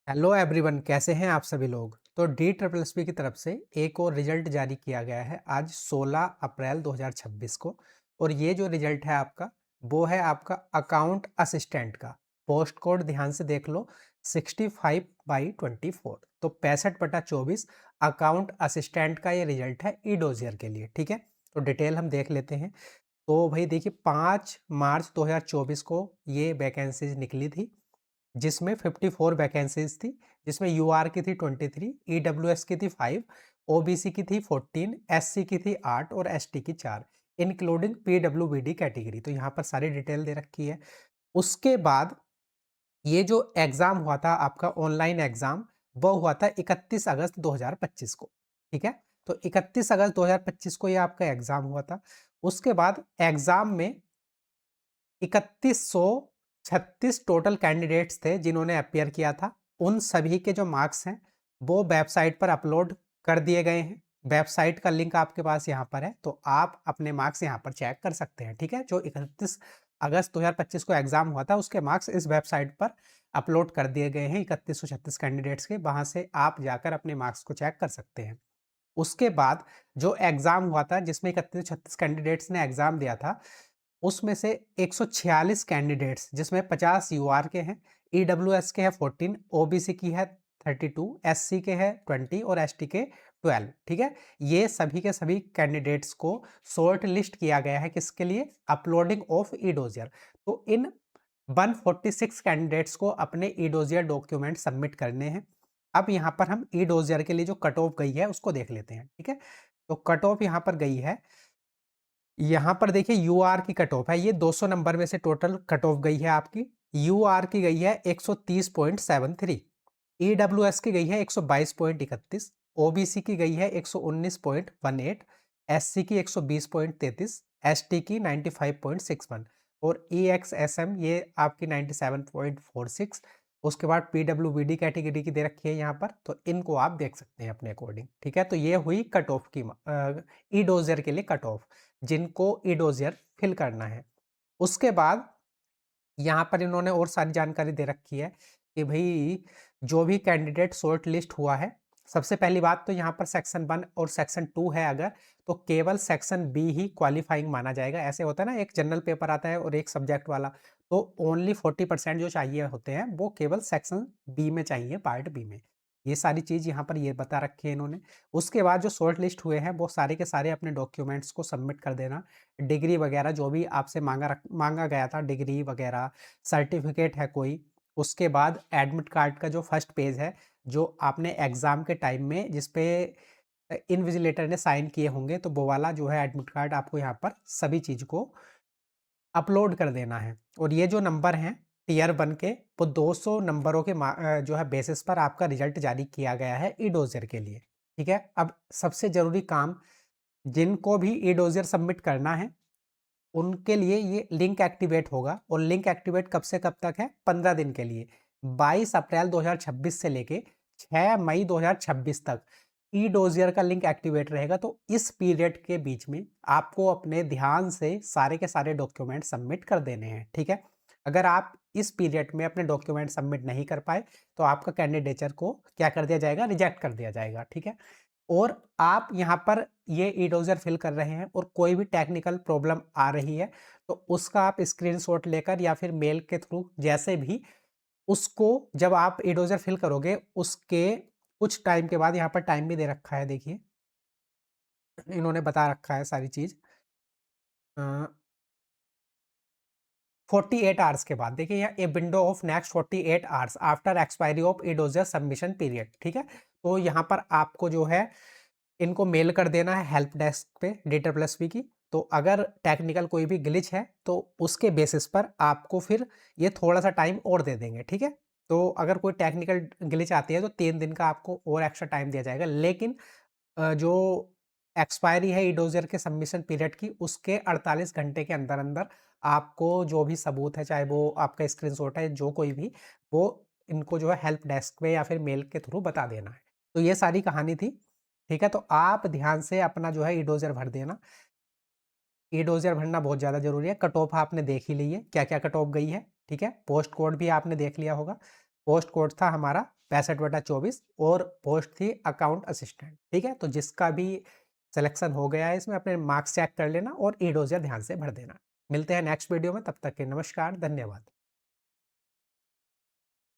Hello everyone, कैसे हैं आप सभी लोग। तो डी ट्रिपल एस पी की तरफ से एक और रिजल्ट जारी किया गया है आज 16 अप्रैल 2026 को। और ये जो रिजल्ट है आपका, वो है आपका अकाउंट असिस्टेंट का। पोस्ट कोड ध्यान से देख लो, 65/24, तो 65/24 अकाउंट असिस्टेंट का ये रिजल्ट है ई डोजियर के लिए। ठीक है, तो डिटेल हम देख लेते हैं। तो भाई देखिए, 5 मार्च 2024 को ये वैकेंसीज निकली थी, जिसमें 54 वैकेंसीज थी, जिसमें यूआर की थी 23, ईडब्ल्यूएस की थी 5, ओबीसी की थी 14, एससी की थी 8 और एसटी की 4, इंक्लूडिंग पीडब्ल्यूबीडी कैटेगरी। तो यहाँ पर सारी डिटेल दे रखी है। उसके बाद ये जो एग्जाम हुआ था आपका ऑनलाइन एग्जाम, वो हुआ था 31 अगस्त 2025 को। ठीक है, तो 31 अगस्त 2025 को ये आपका एग्जाम हुआ था। उसके बाद एग्जाम में 3136 टोटल कैंडिडेट्स थे जिन्होंने अपियर किया था। उन सभी के जो मार्क्स हैं वो वेबसाइट पर अपलोड कर दिए गए हैं। वेबसाइट का लिंक आपके पास यहाँ पर है, तो आप अपने मार्क्स यहाँ पर चेक कर सकते हैं। ठीक है, जो 31 अगस्त 2025 को एग्जाम हुआ था उसके मार्क्स इस वेबसाइट पर अपलोड कर दिए गए हैं 3136 कैंडिडेट्स के। वहां से आप जाकर अपने मार्क्स को चेक कर सकते हैं। उसके बाद जो एग्जाम हुआ था जिसमें 3136 कैंडिडेट्स ने एग्जाम दिया था, उसमें से 146 कैंडिडेट्स, जिसमें 50 यूआर के हैं, ईडब्ल्यूएस के हैं 14, ओबीसी की है 32, एससी के हैं 20 और एसटी के 12। ठीक है, ये सभी के सभी कैंडिडेट्स को शॉर्ट लिस्ट किया गया है। किसके लिए? Uploading of E dossier. तो इन 146 कैंडिडेट्स को अपने ई डोजियर डॉक्यूमेंट सबमिट करने हैं। अब यहाँ पर हम ई डोजियर के लिए जो कट ऑफ गई है उसको देख लेते हैं। ठीक है, तो कट ऑफ यहाँ पर गई है, यहाँ पर देखिए यूआर की कट ऑफ है, ये 200 नंबर में से टोटल कट ऑफ गई है आपकी। यूआर की गई है 130.73, ईडब्ल्यूएस की गई है 122.31, ओबीसी की गई है 119.18, एससी की 120.33, एसटी की 95.61 और ईएक्सएसएम ये आपकी 97.46। उसके बाद पीडब्ल्यूबीडी कैटेगरी की दे रखी है यहाँ पर, तो इनको आप देख सकते हैं अपने अकॉर्डिंग। ठीक है, तो ये हुई कट ऑफ की ई डोजियर के लिए कट ऑफ, जिनको ई डोजियर फिल करना है। उसके बाद यहाँ पर इन्होंने और सारी जानकारी दे रखी है कि भाई जो भी कैंडिडेट शॉर्ट लिस्ट हुआ है, सबसे पहली बात तो यहाँ पर सेक्शन 1 और सेक्शन 2 है अगर, तो केवल सेक्शन बी ही क्वालिफाइंग माना जाएगा। ऐसे होता है ना, एक जनरल पेपर आता है और एक सब्जेक्ट वाला, तो ओनली 40% जो चाहिए होते हैं वो केवल सेक्शन बी में चाहिए, पार्ट बी में। ये सारी चीज यहाँ पर ये बता रखी है इन्होंने। उसके बाद जो शॉर्ट लिस्ट हुए हैं वो सारे के सारे अपने डॉक्यूमेंट्स को सबमिट कर देना। डिग्री वगैरह जो भी आपसे मांगा गया था, डिग्री वगैरह, सर्टिफिकेट है कोई। उसके बाद एडमिट कार्ड का जो फर्स्ट पेज है, जो आपने एग्जाम के टाइम में जिसपे इनविजिलेटर ने साइन किए होंगे, तो वो वाला जो है एडमिट कार्ड आपको यहाँ पर सभी चीज को अपलोड कर देना है। और ये जो नंबर हैं टीयर 1 के, वो 200 नंबरों के जो है बेसिस पर आपका रिजल्ट जारी किया गया है ई डोजियर के लिए। ठीक है, अब सबसे जरूरी काम, जिनको भी ई डोजियर सबमिट करना है उनके लिए ये लिंक एक्टिवेट होगा। और लिंक एक्टिवेट कब से कब तक है? 15 दिन के लिए, 22 अप्रैल 2026 से लेके 6 मई 2026 तक ई डोजियर का लिंक एक्टिवेट रहेगा। तो इस पीरियड के बीच में आपको अपने ध्यान से सारे के सारे डॉक्यूमेंट सबमिट कर देने हैं। ठीक है, अगर आप इस पीरियड में अपने डॉक्यूमेंट सबमिट नहीं कर पाए तो आपका कैंडिडेचर को क्या कर दिया जाएगा? रिजेक्ट कर दिया जाएगा। ठीक है, और आप यहाँ पर ये ई डोजर फिल कर रहे हैं और कोई भी टेक्निकल प्रॉब्लम आ रही है, तो उसका आप स्क्रीनशॉट लेकर या फिर मेल के थ्रू जैसे भी, उसको जब आप ई डोजर फिल करोगे उसके कुछ टाइम के बाद, यहाँ पर टाइम भी दे रखा है देखिए, इन्होंने बता रखा है सारी चीज। 48 आवर्स के बाद देखिए, यहाँ a window of next 48 hours after expiry of E dozer submission period. ठीक है, तो यहाँ पर आपको जो है इनको मेल कर देना है हेल्प डेस्क पे DSSP की। तो अगर टेक्निकल कोई भी ग्लिच है तो उसके बेसिस पर आपको फिर ये थोड़ा सा टाइम और दे देंगे। ठीक है, तो अगर कोई टेक्निकल ग्लिच आती है तो 3 दिन का आपको और एक्स्ट्रा टाइम दिया जाएगा। लेकिन जो एक्सपायरी है ई डोजियर के सबमिशन पीरियड की, उसके 48 घंटे के अंदर अंदर आपको जो भी सबूत है, चाहे वो आपका स्क्रीनशॉट है, जो कोई भी, वो इनको जो है हेल्प डेस्क पे या फिर मेल के थ्रू बता देना है। तो ये सारी कहानी थी। ठीक है, तो आप ध्यान से अपना जो है ई डोजर भर देना। ई डोजर भरना बहुत ज़्यादा जरूरी है। कट ऑफ आपने देख ही ली है, क्या क्या कट ऑफ गई है। ठीक है, पोस्ट कोड भी आपने देख लिया होगा। पोस्ट कोड था हमारा 65/24 और पोस्ट थी अकाउंट असिस्टेंट। ठीक है, तो जिसका भी सिलेक्शन हो गया है इसमें अपने मार्क्स चेक कर लेना और ई डोजियर ध्यान से भर देना। मिलते हैं नेक्स्ट वीडियो में, तब तक के नमस्कार, धन्यवाद।